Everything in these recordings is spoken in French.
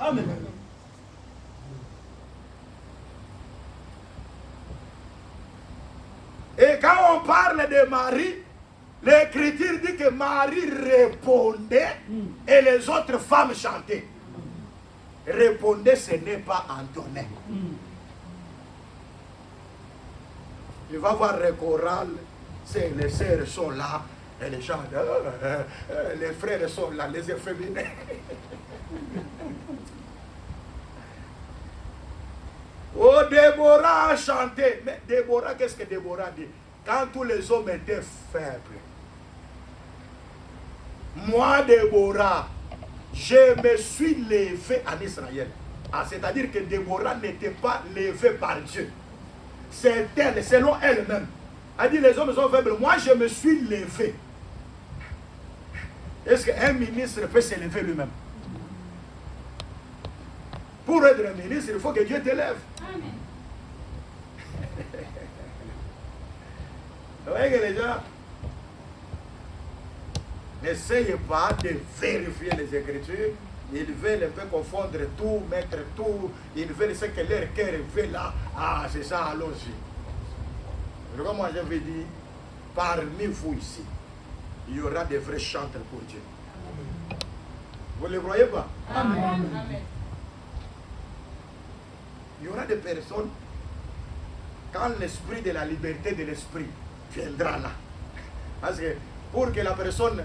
Amen. Et quand on parle de Marie, l'Écriture dit que Marie répondait et les autres femmes chantaient. Répondait, ce n'est pas Antonin. Il va voir les chorales, les sœurs sont là, et les gens, les frères sont là, les efféminés. Oh, Déborah a chanté. Mais Déborah, qu'est-ce que Déborah dit? Quand tous les hommes étaient faibles, moi, Déborah, je me suis levé en Israël. Ah, c'est-à-dire que Déborah n'était pas levée par Dieu. C'est elle, selon elle-même. Elle dit, les hommes sont faibles. Moi, je me suis levé. Est-ce qu'un ministre peut se lever lui-même? Pour être un ministre, il faut que Dieu t'élève. Amen. Vous voyez que les gens n'essayent pas de vérifier les Écritures. Ils veulent un peu confondre tout, mettre tout. Ils veulent ce que leur cœur veut là. Ah, c'est ça, allons-y. Comme moi, je veux dire, parmi vous ici, il y aura des vrais chanteurs pour Dieu. Vous ne le croyez pas? Amen. Amen. Il y aura des personnes, quand l'esprit de la liberté de l'esprit viendra là. Parce que pour que la personne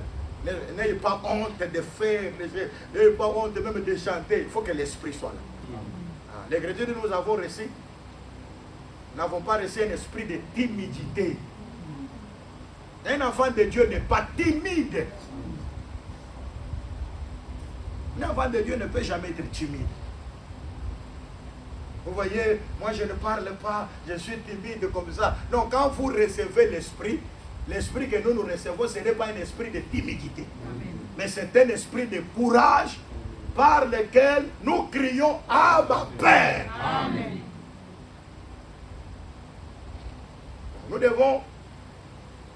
n'ait pas honte de faire, n'ait pas honte même de chanter, il faut que l'esprit soit là. Les chrétiens que nous avons reçus, n'avons pas reçu un esprit de timidité. Un enfant de Dieu n'est pas timide. Un enfant de Dieu ne peut jamais être timide. Vous voyez, moi je ne parle pas, je suis timide comme ça. Non, quand vous recevez l'esprit, l'esprit que nous recevons, ce n'est pas un esprit de timidité. Amen. Mais c'est un esprit de courage par lequel nous crions Abba Père. Amen. Nous devons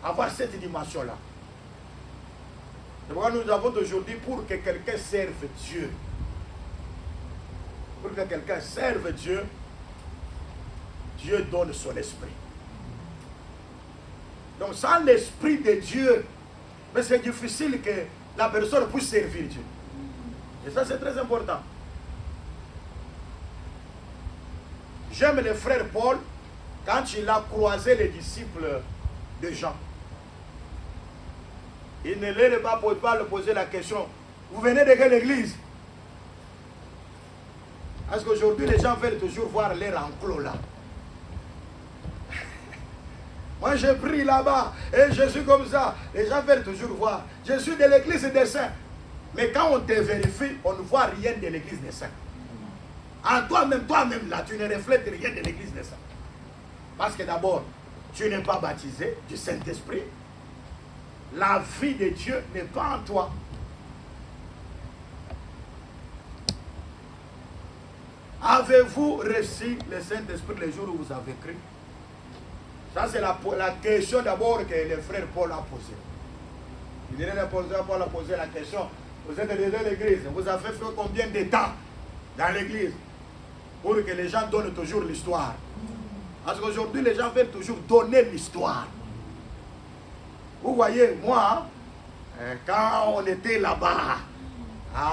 avoir cette dimension-là. C'est pourquoi nous avons aujourd'hui, pour que quelqu'un serve Dieu, pour que quelqu'un serve Dieu, Dieu donne son esprit. Donc sans l'esprit de Dieu, mais c'est difficile que la personne puisse servir Dieu. Et ça c'est très important. J'aime le frère Paul quand il a croisé les disciples de Jean. Il ne leur a pas posé la question, vous venez de quelle église? Parce qu'aujourd'hui, les gens veulent toujours voir leur enclos là. Moi, je prie là-bas et je suis comme ça. Les gens veulent toujours voir. Je suis de l'église des saints. Mais quand on te vérifie, on ne voit rien de l'église des saints. En toi-même là, tu ne reflètes rien de l'église des saints. Parce que d'abord, tu n'es pas baptisé du Saint-Esprit. La vie de Dieu n'est pas en toi. Avez-vous reçu le Saint-Esprit le jour où vous avez cru? Ça, c'est la question d'abord que le frère Paul a posée. Il dirait que Paul a posé la question. Vous êtes de l'église. Vous avez fait combien de temps dans l'église? Pour que les gens donnent toujours l'histoire. Parce qu'aujourd'hui, les gens veulent toujours donner l'histoire. Vous voyez, moi, quand on était là-bas,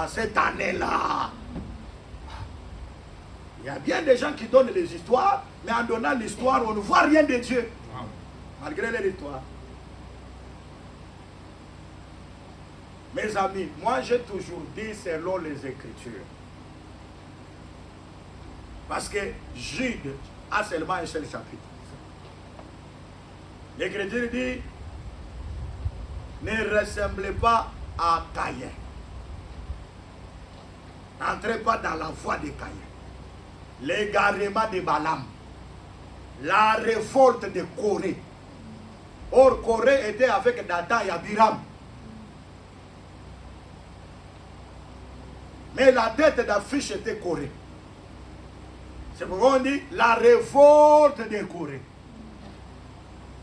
cette année-là, il y a bien des gens qui donnent les histoires, mais en donnant l'histoire, on ne voit rien de Dieu. Malgré l'histoire. Mes amis, moi j'ai toujours dit selon les Écritures. Parce que Jude a seulement un seul chapitre. L'Écriture dit, ne ressemblez pas à Caïn. N'entrez pas dans la voie de Caïn. L'égarement de Balaam. La révolte de Corée. Or, Corée était avec Dathan et Abiram. Mais la tête d'affiche était Corée. C'est pourquoi on dit la révolte de Corée.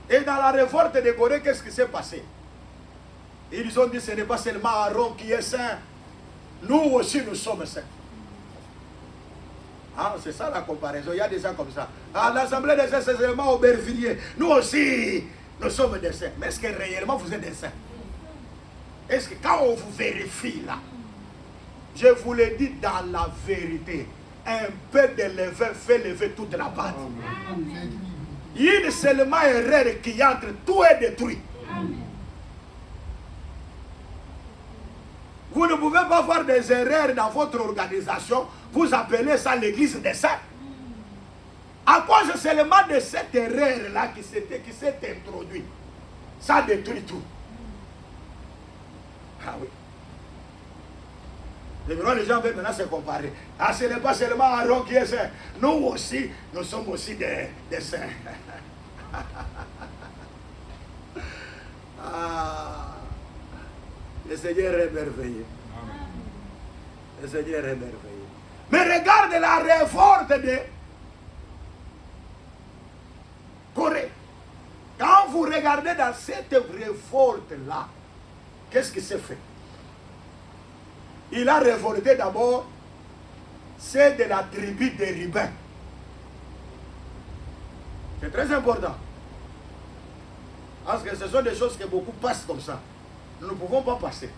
Et dans la révolte de Corée, qu'est-ce qui s'est passé? Ils ont dit ce n'est pas seulement Aaron qui est saint. Nous aussi nous sommes saints. Ah, c'est ça la comparaison. Il y a des gens comme ça. À l'Assemblée des saints, c'est seulement Aubervilliers. Nous aussi, nous sommes des saints. Mais est-ce que réellement vous êtes des saints? Est-ce que quand on vous vérifie là, je vous le dis dans la vérité, un peu de levain fait lever toute la pâte. Une seulement erreur qui entre, tout est détruit. Vous ne pouvez pas faire des erreurs dans votre organisation. Vous appelez ça l'église des saints. À cause seulement de cette erreur-là qui s'est introduite, ça détruit tout. Ah oui. Les gens veulent maintenant se comparer. Ah, ce n'est pas seulement Aaron qui est saint. Nous aussi, nous sommes aussi des saints. Ah, le Seigneur est merveilleux. Le Seigneur est merveilleux. Mais regarde la révolte de Corée. Quand vous regardez dans cette révolte-là, qu'est-ce qui s'est fait? Il a révolté d'abord, c'est de la tribu des Rubens. C'est très important. Parce que ce sont des choses que beaucoup passent comme ça. Nous ne pouvons pas passer.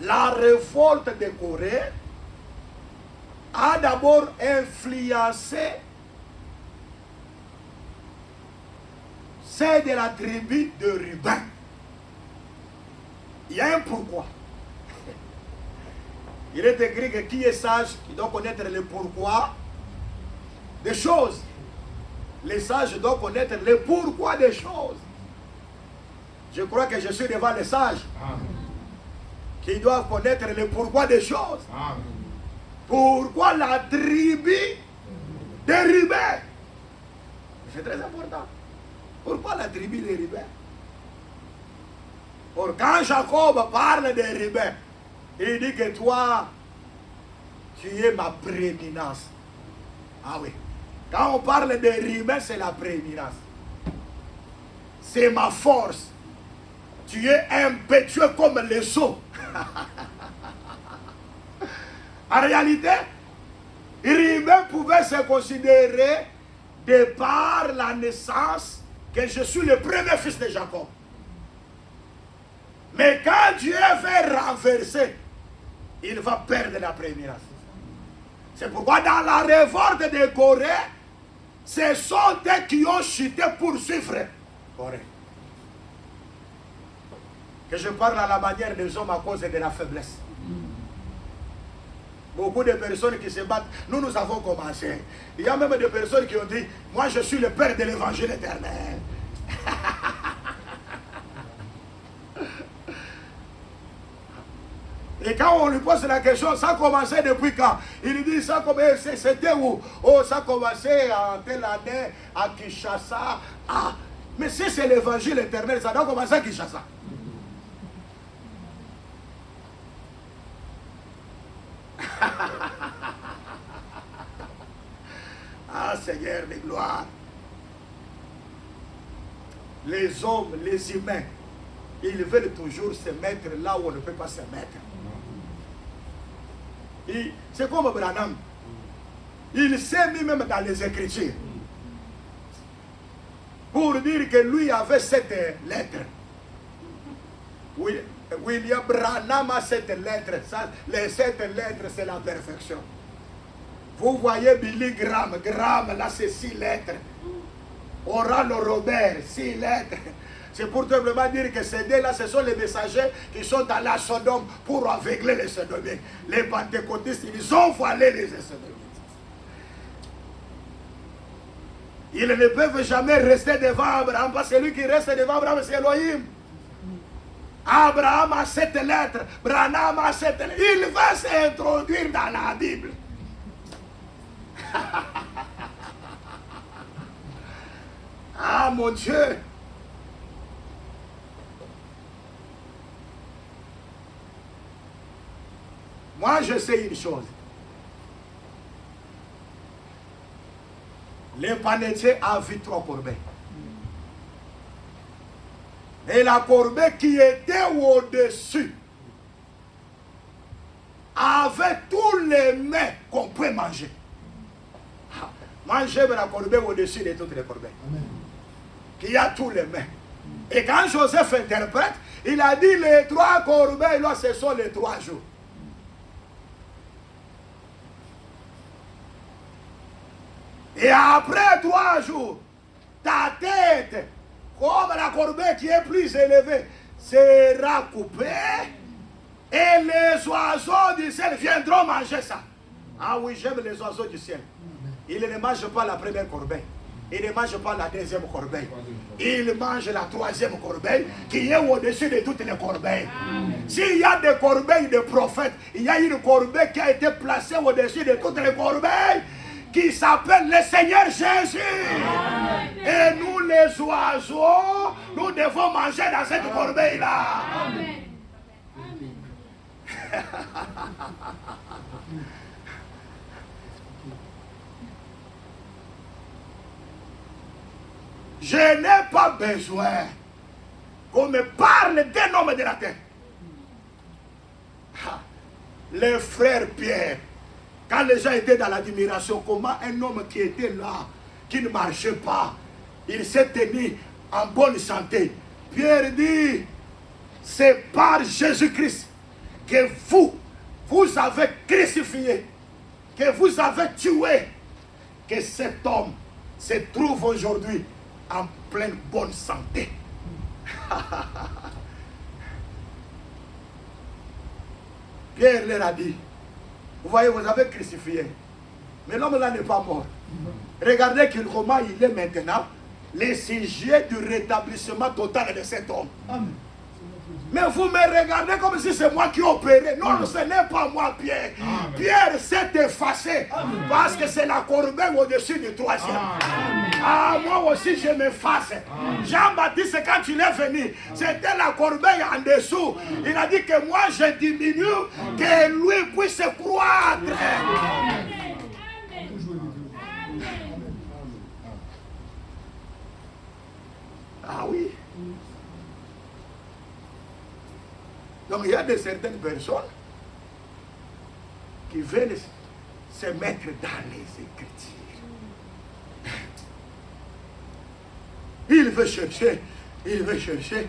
La révolte de Corée a d'abord influencé celle de la tribu de Ruben. Il y a un pourquoi. Il est écrit que qui est sage, qui doit connaître le pourquoi des choses. Les sages doivent connaître le pourquoi des choses. Je crois que je suis devant les sages. Amen. Qui doivent connaître le pourquoi des choses. Amen. Pourquoi la tribu des Ruben? C'est très important. Pourquoi la tribu des Ruben? Or, quand Jacob parle des Ruben, il dit que toi, tu es ma prééminence. Ah oui. Quand on parle des Ruben, c'est la prééminence. C'est ma force. Tu es impétueux comme les eaux. En réalité, Ruben pouvait se considérer de par la naissance que je suis le premier fils de Jacob. Mais quand Dieu veut renverser, il va perdre la prééminence. C'est pourquoi dans la révolte de Corée, ce sont eux qui ont chuté pour suivre Corée. Que je parle à la manière des hommes à cause de la faiblesse. Beaucoup de personnes qui se battent, nous avons commencé. Il y a même des personnes qui ont dit, moi je suis le père de l'évangile éternel. Et quand on lui pose la question, ça a commencé depuis quand? Il dit, ça c'était où? Oh, ça a commencé en telle année à Kinshasa. Ah, mais si c'est l'évangile éternel, ça doit commencer à Kinshasa. Ah, Seigneur de gloire. Les hommes, les humains, ils veulent toujours se mettre là où on ne peut pas se mettre. C'est comme Branham. Il s'est mis même dans les Écritures pour dire que lui avait cette lettre. William Branham a cette lettre. Cette lettre, c'est la perfection. Vous voyez Billy Graham. Graham, là, c'est 6 lettres. Oral Robert, 6 lettres. C'est pour simplement dire que ces deux-là, ce sont les messagers qui sont allés à Sodome pour aveugler les Sodomites. Les pentecôtistes, ils ont voilé les Sodomites. Ils ne peuvent jamais rester devant Abraham, parce que celui qui reste devant Abraham, c'est Elohim. Abraham a cette lettre, Branham a cette lettre. Il va s'introduire dans la Bible. Ah mon Dieu! Moi, je sais une chose. Les panetiers a vu 3 corbeilles. Et la corbeille qui était au-dessus avait tous les mets qu'on peut manger. Moi, j'aime la corbeille au-dessus de toutes les corbeilles. Qui a tous les mains. Et quand Joseph interprète, il a dit les 3 corbeilles, là, ce sont les 3 jours. Et après 3 jours, ta tête, comme la corbeille qui est plus élevée, sera coupée et les oiseaux du ciel viendront manger ça. Ah oui, j'aime les oiseaux du ciel. Ils ne mangent pas la première corbeille. Ils ne mangent pas la deuxième corbeille. Ils mangent la 3e corbeille qui est au-dessus de toutes les corbeilles. S'il y a des corbeilles de prophètes, il y a une corbeille qui a été placée au-dessus de toutes les corbeilles qui s'appelle le Seigneur Jésus. Amen. Et nous les oiseaux, nous devons manger dans cette corbeille-là. Amen. Je n'ai pas besoin qu'on me parle d'un homme de la terre. Le frère Pierre, quand les gens étaient dans l'admiration, comment un homme qui était là, qui ne marchait pas, il s'est tenu en bonne santé. Pierre dit, c'est par Jésus-Christ que vous avez crucifié, que vous avez tué, que cet homme se trouve aujourd'hui en pleine bonne santé. Pierre leur a dit, vous voyez, vous avez crucifié, mais l'homme là n'est pas mort. Regardez comment il est maintenant, le sujet du rétablissement total de cet homme. Amen. Mais vous me regardez comme si c'est moi qui ai opéré. Non, ce n'est pas moi, Pierre. Amen. Pierre s'est effacé. Amen. Parce que c'est la corbeille au-dessus du 3e. Ah, moi aussi je m'efface. Jean-Baptiste, quand il est venu, c'était la corbeille en dessous. Il a dit que moi je diminue, que lui puisse croître. Amen. Ah oui. Donc il y a de certaines personnes qui viennent se mettre dans les Écritures. Il veut chercher.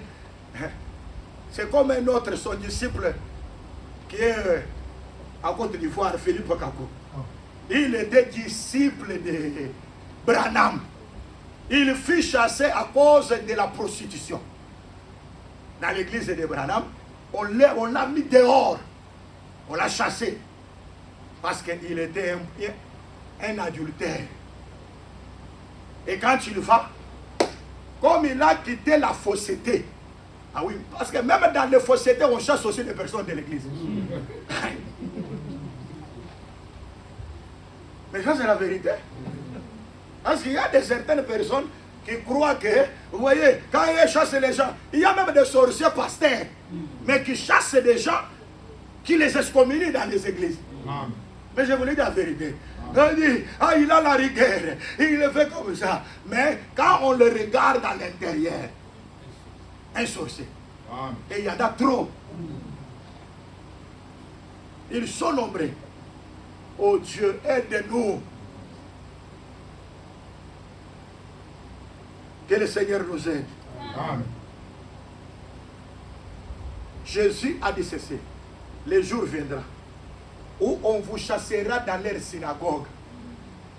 C'est comme un autre, son disciple, qui est à Côte d'Ivoire, Philippe Kakou. Il était disciple de Branham. Il fut chassé à cause de la prostitution. Dans l'église de Branham, on l'a mis dehors. On l'a chassé. Parce qu'il était un adultère. Et quand il va, comme il a quitté la fausseté. Ah oui, parce que même dans les faussetés, on chasse aussi les personnes de l'église. Mais ça, c'est la vérité. Parce qu'il y a certaines personnes qui croient que, vous voyez, quand ils chassent les gens, il y a même des sorciers pasteurs, mais qui chassent des gens, qui les excommunient dans les églises. Amen. Mais je vous dis la vérité. On dit, ah, il a la rigueur, il le fait comme ça. Mais quand on le regarde à l'intérieur, un sorcier, amen. Et il y en a trop. Ils sont nombreux. Oh Dieu, aide-nous. Que le Seigneur nous aide. Amen. Jésus a dit ceci. Le jour viendra où on vous chassera dans leur synagogue.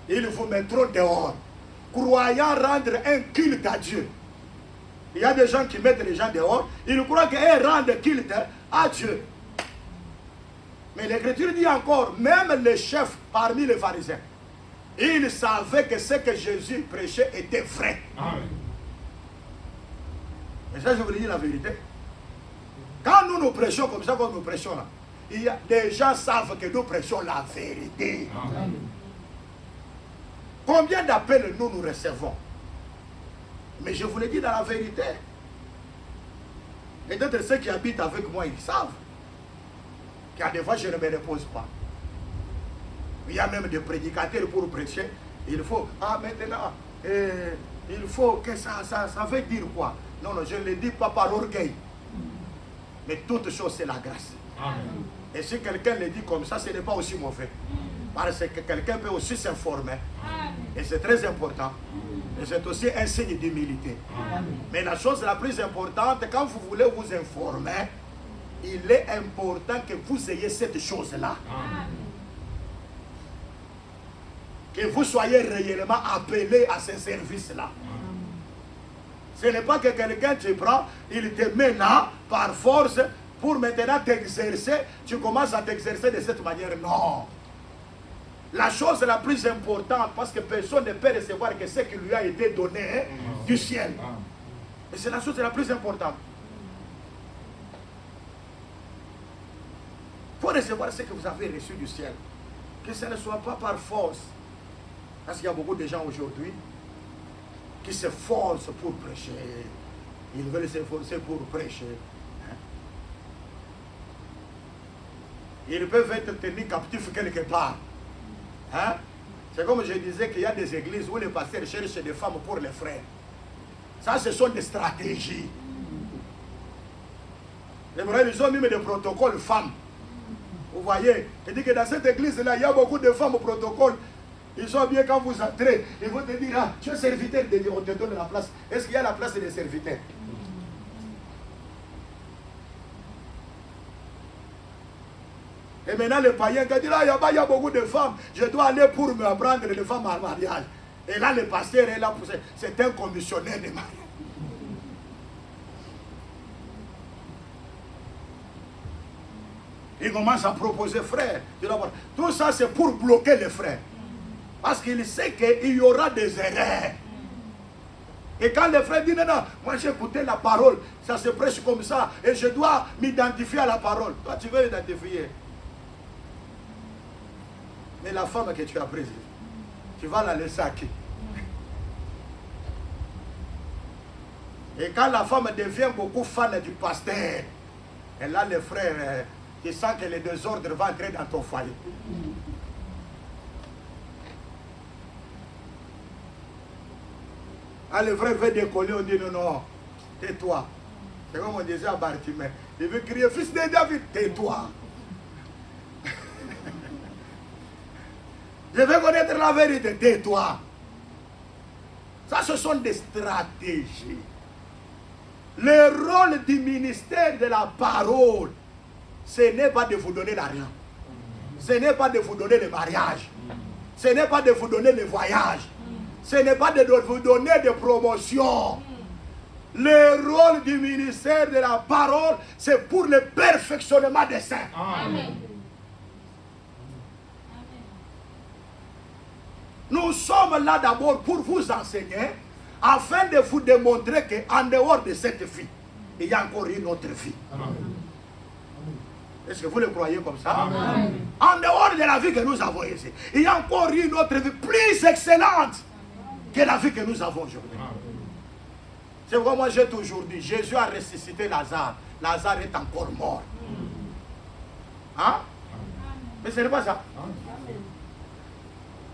Ils vous mettront dehors, croyant rendre un culte à Dieu. Il y a des gens qui mettent les gens dehors, ils croient qu'ils rendent culte à Dieu. Mais l'Écriture dit encore, même les chefs parmi les pharisiens, ils savaient que ce que Jésus prêchait était vrai. Amen. Et ça, je vous dis la vérité. Quand nous prêchons comme ça, comme nous prêchons là, il y a des gens qui savent que nous prêchons la vérité. Amen. Combien d'appels nous recevons? Mais je vous le dis dans la vérité. Peut-être ceux qui habitent avec moi, ils savent. Car des fois, je ne me repose pas. Il y a même des prédicateurs pour prêcher. Il faut, maintenant, il faut que ça veut dire quoi? Non, je ne le dis pas par orgueil. Mais toute chose, c'est la grâce. Amen. Et si quelqu'un le dit comme ça, ce n'est pas aussi mauvais. Parce que quelqu'un peut aussi s'informer. Et c'est très important. Et c'est aussi un signe d'humilité. Mais la chose la plus importante, quand vous voulez vous informer, il est important que vous ayez cette chose-là. Que vous soyez réellement appelé à ce service-là. Ce n'est pas que quelqu'un te prend, il te met là par force pour maintenant t'exercer. Tu commences à t'exercer de cette manière. Non. La chose la plus importante, parce que personne ne peut recevoir que ce qui lui a été donné du ciel. Et c'est la chose la plus importante. Pour recevoir ce que vous avez reçu du ciel, que ce ne soit pas par force. Parce qu'il y a beaucoup de gens aujourd'hui qui se forcent pour prêcher. Ils veulent se forcer pour prêcher. Ils peuvent être tenus captifs quelque part. Hein? C'est comme je disais qu'il y a des églises où les pasteurs cherchent des femmes pour les frères. Ça, ce sont des stratégies. Les frères, ils ont même des protocoles femmes. Vous voyez, il dit que dans cette église-là, il y a beaucoup de femmes au protocole. Ils sont bien quand vous entrez. Ils vont te dire, ah, tu es serviteur de Dieu, on te donne la place. Est-ce qu'il y a la place des serviteurs? Et maintenant, le païen qui dit, là, il y a beaucoup de femmes, je dois aller pour me prendre les femmes à mariage. Et là, le pasteur est là pour ça. C'est un commissionnaire de mariage. Il commence à proposer, frère. Tout ça, c'est pour bloquer les frères. Parce qu'il sait qu'il y aura des erreurs. Et quand les frères disent, non, non, moi j'ai écouté la parole, ça se prêche comme ça, et je dois m'identifier à la parole. Toi, tu veux identifier. Mais la femme que tu as prise, tu vas la laisser à qui? Et quand la femme devient beaucoup fan du pasteur, et là, les frères, tu sens que le désordre va entrer dans ton foyer. Ah, le frère veut décoller, on dit non, non, tais-toi. C'est comme on disait à Bartimée. Il veut crier, fils de David, tais-toi. Je veux connaître la vérité, tais-toi. Ça, ce sont des stratégies. Le rôle du ministère de la parole, ce n'est pas de vous donner l'argent. Ce n'est pas de vous donner le mariage. Ce n'est pas de vous donner le voyage. Ce n'est pas de vous donner des promotions. Le rôle du ministère de la parole, c'est pour le perfectionnement des saints. Amen. Nous sommes là d'abord pour vous enseigner, afin de vous démontrer qu'en dehors de cette vie, il y a encore une autre vie. Est-ce que vous le croyez comme ça? Amen. En dehors de la vie que nous avons ici, il y a encore une autre vie plus excellente que la vie que nous avons aujourd'hui. C'est pourquoi moi j'ai toujours dit, Jésus a ressuscité Lazare. Lazare est encore mort. Hein? Mais ce n'est pas ça.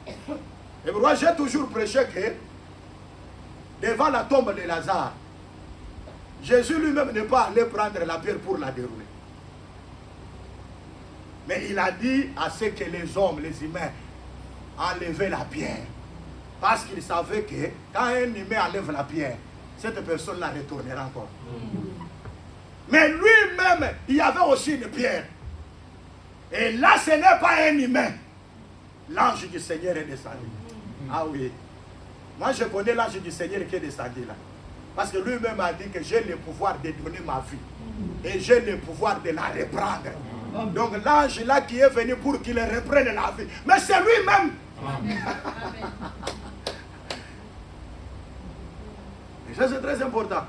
Et pourquoi j'ai toujours prêché que devant la tombe de Lazare, Jésus lui-même n'est pas allé prendre la pierre pour la dérouler. Mais il a dit à ce que les hommes, les humains, enlevaient la pierre. Parce qu'il savait que quand un humain enlève la pierre, cette personne la retournera encore. Mais lui-même, il y avait aussi une pierre. Et là, ce n'est pas un humain. L'ange du Seigneur est descendu. Ah oui. Moi, je connais l'ange du Seigneur qui est descendu là. Parce que lui-même a dit que j'ai le pouvoir de donner ma vie. Et j'ai le pouvoir de la reprendre. Donc l'ange là qui est venu pour qu'il reprenne la vie. Mais c'est lui-même. Et ça, c'est très important.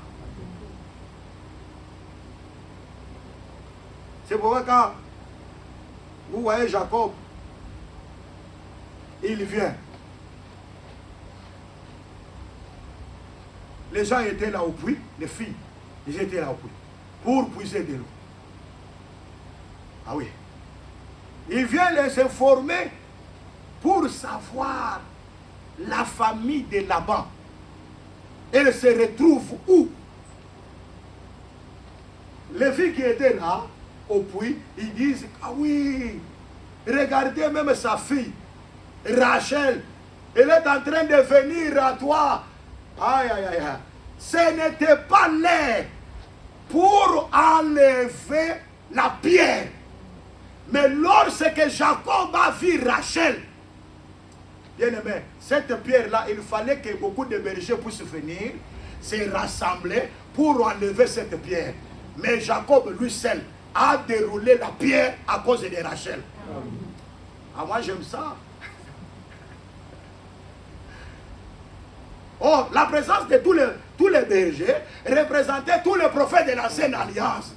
C'est pourquoi quand vous voyez Jacob, il vient. Les gens étaient là au puits, les filles, ils étaient là au puits, pour puiser de l'eau. Ah oui. Il vient les informer pour savoir la famille de Laban. Elle se retrouve où? Les filles qui étaient là, au puits, ils disent, ah oui, regardez même sa fille, Rachel, elle est en train de venir à toi. Aïe, aïe, aïe. Ce n'était pas l'air pour enlever la pierre. Mais lorsque Jacob a vu Rachel, bien aimé, cette pierre-là, il fallait que beaucoup de bergers puissent venir se rassembler pour enlever cette pierre. Mais Jacob, lui seul, a déroulé la pierre à cause de Rachel. Ah, moi j'aime ça. Oh, la présence de tous les bergers représentait tous les prophètes de l'ancienne alliance.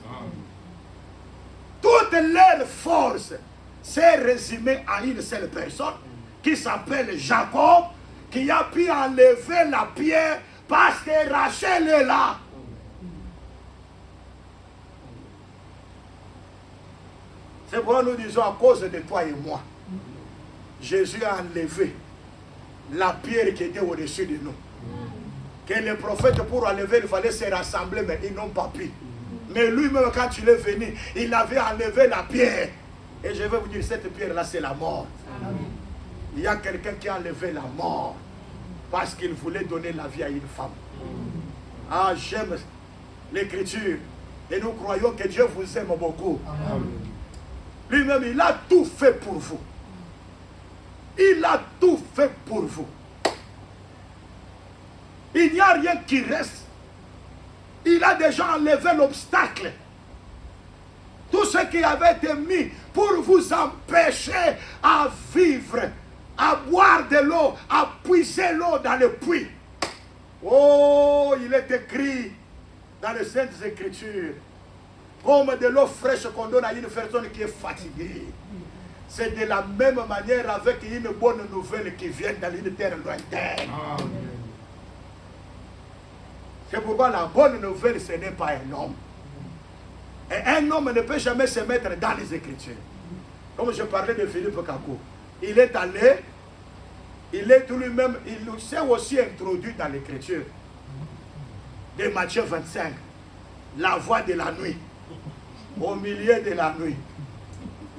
Toute leur force s'est résumée à une seule personne qui s'appelle Jacob, qui a pu enlever la pierre parce que Rachel est là. C'est pourquoi nous disons à cause de toi et moi, Jésus a enlevé la pierre qui était au-dessus de nous. Que les prophètes, pour enlever, il fallait se rassembler, mais ils n'ont pas pu. Mais lui-même, quand il est venu, il avait enlevé la pierre. Et je vais vous dire, cette pierre-là, c'est la mort. Amen. Il y a quelqu'un qui a enlevé la mort parce qu'il voulait donner la vie à une femme. Ah, j'aime l'écriture. Et nous croyons que Dieu vous aime beaucoup. Lui-même, il a tout fait pour vous. Il a tout fait pour vous. Il n'y a rien qui reste. Il a déjà enlevé l'obstacle. Tout ce qui avait été mis pour vous empêcher à vivre, à boire de l'eau, à puiser l'eau dans le puits. Oh, il est écrit dans les Saintes Écritures, comme de l'eau fraîche qu'on donne à une personne qui est fatiguée. C'est de la même manière avec une bonne nouvelle qui vient dans une terre lointaine. C'est pourquoi la bonne nouvelle, ce n'est pas un homme. Et un homme ne peut jamais se mettre dans les Écritures. Comme je parlais de Philippe Kakou, il est allé, il est lui-même, il s'est aussi introduit dans l'Écriture. De Matthieu 25, la voix de la nuit, au milieu de la nuit.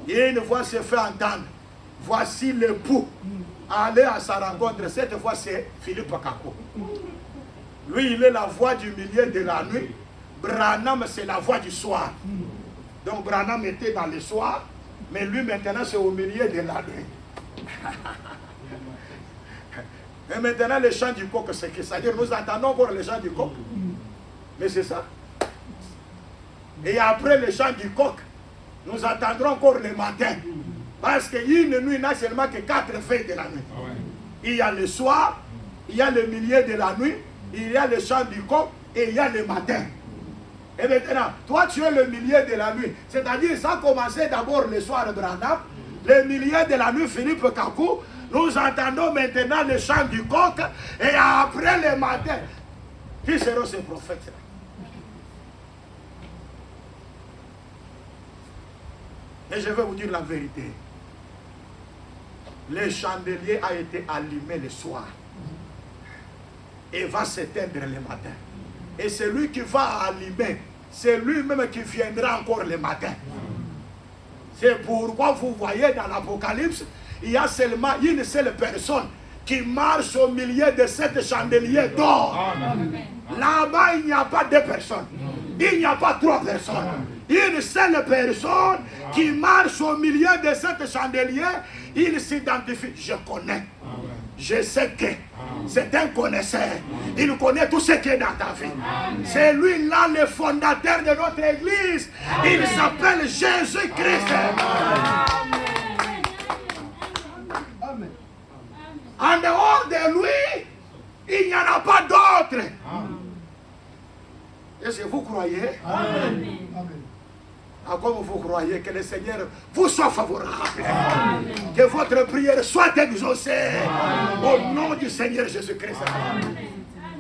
Et une voix se fait entendre. Voici l'époux. Aller à sa rencontre. Cette fois, c'est Philippe Kakou. Lui, il est la voix du milieu de la nuit. Branham, c'est la voix du soir. Donc, Branham était dans le soir, mais lui, maintenant, c'est au milieu de la nuit. Et maintenant, le chant du coq, c'est que c'est-à-dire, nous entendons encore le chant du coq. Mais c'est ça. Et après le chant du coq, nous entendrons encore le matin. Parce qu'une nuit n'a seulement que 4 feuilles de la nuit. Il y a le soir, il y a le milieu de la nuit, il y a le chant du coq et il y a le matin. Et maintenant, toi tu es le milieu de la nuit. C'est-à-dire, ça a commencé d'abord le soir de Branham, le milieu de la nuit Philippe Kakou. Nous entendons maintenant le chant du coq et après le matin. Qui seront ces prophètes-là? Et je vais vous dire la vérité. Le chandelier a été allumé le soir et va s'éteindre le matin. Et celui qui va allumer, c'est lui-même qui viendra encore le matin. C'est pourquoi vous voyez dans l'Apocalypse, il y a seulement une seule personne qui marche au milieu de cette chandelier d'or. Là-bas, il n'y a pas 2 personnes. Il n'y a pas 3 personnes. Une seule personne qui marche au milieu de cette chandelier, il s'identifie. Je connais. Je sais que c'est un connaisseur. Il connaît tout ce qui est dans ta vie. C'est lui-là le fondateur de notre église. Il s'appelle Jésus-Christ. En dehors de lui, il n'y en a pas d'autre. Est-ce que vous croyez? Amen. Ah, comme vous croyez que le Seigneur vous soit favorable. Amen. Que votre prière soit exaucée. Amen. Au nom du Seigneur Jésus-Christ.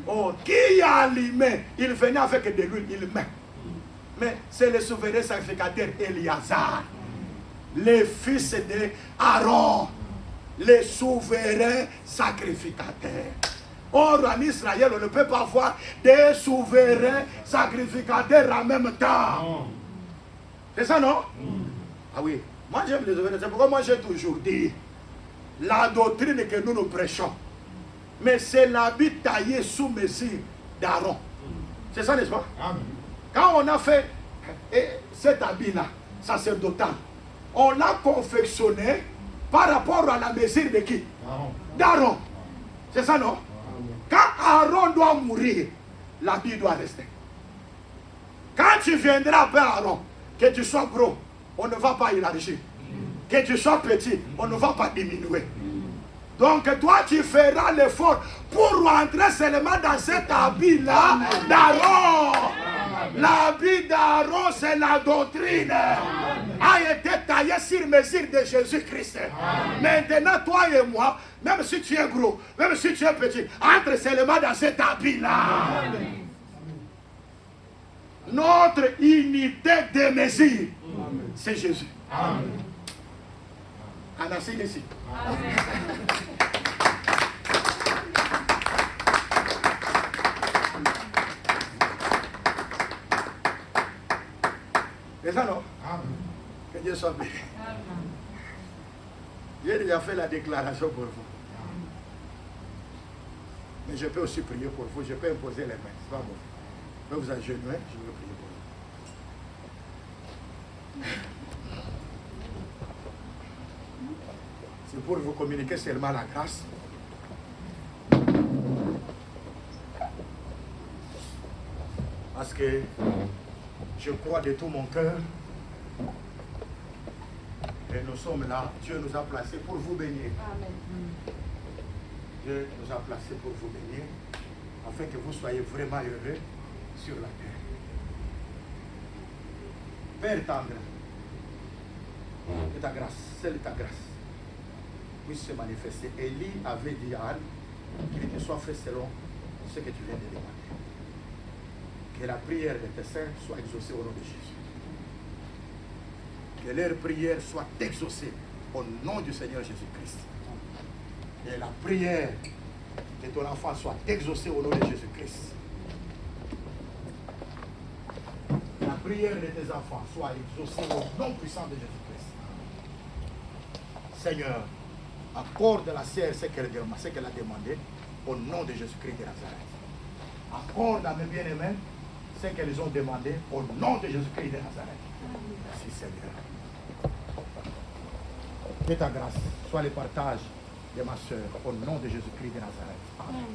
Oh, qui a allumé? Il venait avec de l'huile, il met. Mais c'est le souverain sacrificateur Éliazar, le fils de Aaron, le souverain sacrificateur. Or, en Israël, on ne peut pas avoir des souverains sacrificateurs en même temps. C'est ça, non? Ah oui. Moi, j'aime les souverains. C'est pourquoi moi, j'ai toujours dit, la doctrine que nous prêchons. Mais c'est l'habit taillé sous mesure d'Aaron. C'est ça, n'est-ce pas? Amen. Quand on a fait cet habit-là, sacerdotal, on l'a confectionné par rapport à la mesure de qui? D'Aaron. C'est ça, non? Quand Aaron doit mourir, l'habit doit rester. Quand tu viendras après Aaron, que tu sois gros, on ne va pas élargir. Que tu sois petit, on ne va pas diminuer. Donc toi, tu feras l'effort pour rentrer seulement dans cet habit-là d'Aaron. L'habit d'Aaron, c'est la doctrine. A été taillé sur mesure de Jésus-Christ. Maintenant, toi et moi, même si tu es gros, même si tu es petit, entre seulement dans cet habit-là. Notre unité de mesure, c'est Jésus. Amen. Anassi ici. C'est ça, non? Amen. Que Dieu soit béni. J'ai déjà fait la déclaration pour vous. Amen. Mais je peux aussi prier pour vous. Je peux imposer les mains. C'est pas bon. Je vais vous agenouiller. Je vais prier pour vous. C'est pour vous communiquer seulement la grâce. Parce que je crois de tout mon cœur et nous sommes là. Dieu nous a placés pour vous bénir. Amen. Dieu nous a placés pour vous bénir afin que vous soyez vraiment heureux sur la terre. Père tendre, que ta grâce, celle de ta grâce, puisse se manifester. Élie avait dit à Anne qu'il te soit fait selon ce que tu viens de demander. Que la prière de tes saints soit exaucée au nom de Jésus. Que leur prière soit exaucée au nom du Seigneur Jésus-Christ. Que la prière de ton enfant soit exaucée au nom de Jésus-Christ. La prière de tes enfants soit exaucée au nom puissant de Jésus-Christ. Seigneur, accorde à la sœur ce qu'elle a demandé au nom de Jésus-Christ de Nazareth. Accorde à mes bien-aimés ce qu'elles ont demandé au nom de Jésus-Christ de Nazareth. Merci Seigneur. Que ta grâce soit le partage de ma sœur au nom de Jésus-Christ de Nazareth. Amen.